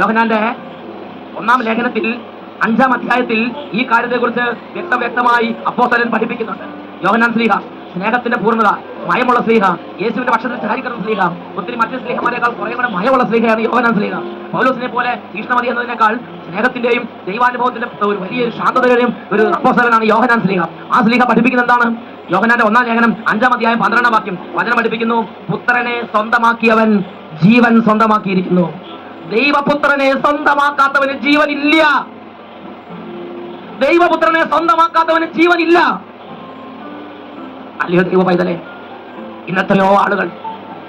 യോഹന്നാന്റെ 1-ാം ലേഖനത്തിൽ 5-ാം അധ്യായത്തിൽ ഈ കാര്യത്തെക്കുറിച്ച് വ്യക്തമായി അപ്പോസ്തലൻ പഠിപ്പിക്കുന്നുണ്ട്. യോഹന്നാൻ ശ്ലീഹ സ്നേഹത്തിന്റെ പൂർണ്ണത, മയമുള്ള ശ്ലീഹ, യേശുവിന്റെ പക്ഷത്തിൽ ചാരിക്കുന്ന ശ്ലീഹ, ഒത്തിരി മറ്റു ശ്ലീഹമാരെക്കാൾ കുറെ കൂടെ മയമുള്ള ശ്ലീഹയാണ് യോഹന്നാൻ ശ്ലീഹ. പൗലോസിനെ പോലെ തീക്ഷ്ണമതി എന്നതിനേക്കാൾ സ്നേഹത്തിന്റെയും ദൈവാനുഭവത്തിന്റെ ഒരു വലിയ ശാന്തതയുടെയും ഒരു അപ്പോസ്തലനാണ് യോഹന്നാൻ ശ്ലീഹ. ആ ശ്ലീഹ പഠിപ്പിക്കുന്ന എന്താണ്? യോഹന്നാന്റെ 1-ാം ലേഖനം 5-ാം അധ്യായം 12-ാം വാക്യം വചനം പഠിപ്പിക്കുന്നു, പുത്രനെ സ്വന്തമാക്കിയവൻ ജീവൻ സ്വന്തമാക്കിയിരിക്കുന്നു. ദൈവപുത്രനെ സ്വന്തമാക്കാത്തവന് ജീവനില്ല. ദൈവപുത്രനെ സ്വന്തമാക്കാത്തവന് ജീവനില്ല. അല്ലയോ ദൈവ പൈതലേ, ഇന്നത്തെയോ ആളുകൾ,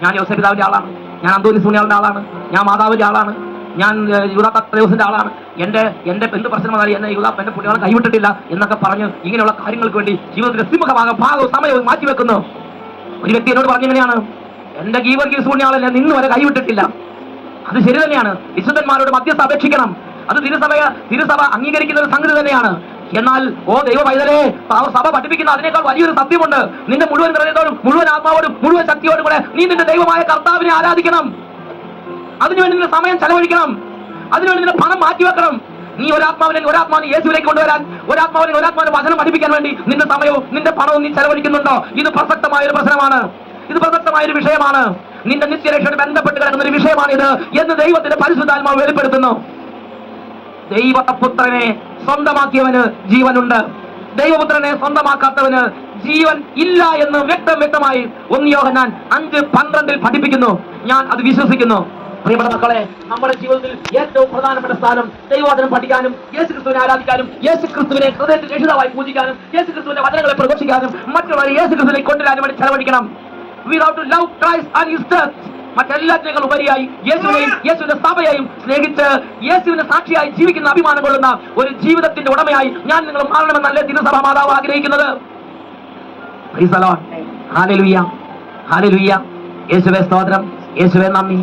ഞാൻ യോസേപിതാവിന്റെ ആളാണ്, ഞാൻ അന്തോനി സൂണിയാളുടെ ആളാണ്, ഞാൻ മാതാവിന്റെ ആളാണ്, ഞാൻ യൂദാത്തത്രയോസിന്റെ ആളാണ്, എന്റെ എന്ത് പ്രശ്നം വന്നാലും എന്നെ എന്റെ പുണ്യാളെ കൈവിട്ടിട്ടില്ല എന്നൊക്കെ പറഞ്ഞ് ഇങ്ങനെയുള്ള കാര്യങ്ങൾക്ക് വേണ്ടി ജീവിതത്തിന്റെ ഭാഗവും സമയവും മാറ്റിവെക്കുന്നു. ഒരു വ്യക്തി എന്നോട് പറഞ്ഞെങ്ങനെയാണ്, എന്റെ ഗീവർഗീസ് പുണ്യാളെ നിന്ന് വരെ കൈവിട്ടിട്ടില്ല. അത് ശരി തന്നെയാണ്. വിശുദ്ധന്മാരോട് മധ്യസ്ഥ അപേക്ഷിക്കണം. അത് തിരുസഭ അംഗീകരിക്കുന്ന ഒരു സംഗതി തന്നെയാണ്. എന്നാൽ ദൈവ പൈതലേ, സഭ പഠിപ്പിക്കുന്ന അതിനേക്കാൾ വലിയൊരു സത്യമുണ്ട്. നിന്റെ മുഴുവൻ ഹൃദയത്തോടും മുഴുവൻ ആത്മാവോടും മുഴുവൻ ശക്തിയോടും കൂടെ നീ നിന്റെ ദൈവമായ കർത്താവിനെ ആരാധിക്കണം. അതിനുവേണ്ടി നിന്റെ സമയം ചെലവഴിക്കണം. അതിനുവേണ്ടി നിന്റെ പണം മാറ്റിവെക്കണം. നീ ഒരാത്മാവിനെ യേശുവിലേക്ക് കൊണ്ടുവരാൻ, ഒരാത്മാവിനെ വചനം പഠിപ്പിക്കാൻ വേണ്ടി നിന്റെ സമയവും നിന്റെ പണവും നീ ചെലവഴിക്കുന്നുണ്ടോ? ഇത് പ്രസക്തമായ ഒരു പ്രശ്നമാണ്. ഇത് പ്രസക്തമായ ഒരു വിഷയമാണ്. നിന്റെ നിത്യരക്ഷയോട് ബന്ധപ്പെട്ട് കിടക്കുന്ന ഒരു വിഷയമാണിത് എന്ന് ദൈവത്തിന്റെ പരിശുദ്ധാത്മാവ് വെളിപ്പെടുത്തുന്നു. ദൈവപുത്രനെ സ്വന്തമാക്കിയവന് ജീവനുണ്ട്. ദൈവപുത്രനെ സ്വന്തമാക്കാത്തവന് ജീവൻ ഇല്ല എന്ന് വ്യക്തമായി 1 യോഹന്നാൻ 5:12 പഠിപ്പിക്കുന്നു. ഞാൻ അത് വിശ്വസിക്കുന്നു. പ്രിയപ്പെട്ട മക്കളെ, നമ്മുടെ ജീവിതത്തിൽ ഏറ്റവും പ്രധാനപ്പെട്ട സ്ഥാനം ദൈവവചനം പഠിക്കാനും, യേശുക്രിസ്തുവിനെ ആരാധിക്കാനും, യേശുക്രിസ്തുവിനെ ഹൃദയത്തിൽ രക്ഷിതാവായി പൂജിക്കാനും, യേശുക്രിസ്തുവിന്റെ വചനങ്ങളെ പ്രഘോഷിക്കാനും, മറ്റുള്ളവരെ യേശുക്രിസ്തുവിനെ കൊണ്ടുവരാനും വേണ്ടി ചെലവഴിക്കണം. We have to love Christ and his death. മറ്റെല്ലാറ്റിനേക്കാൾ ഉപരിയായി യേശുവിനെയും യേശുവിന്റെ സഭയെയും സ്നേഹിച്ച് യേശുവിന്റെ സാക്ഷിയായി ജീവിക്കുന്ന അഭിമാനം കൊള്ളുന്ന ഒരു ജീവിതത്തിന്റെ ഉടമയായി ഞാൻ നിങ്ങൾ മാറണമെന്നല്ലേ തിരുസഭ മാതാവ് ആഗ്രഹിക്കുന്നത്. Praise the Lord. Hallelujah, hallelujah. യേശുവേ സ്തോത്രം, യേശുവേ നന്ദി.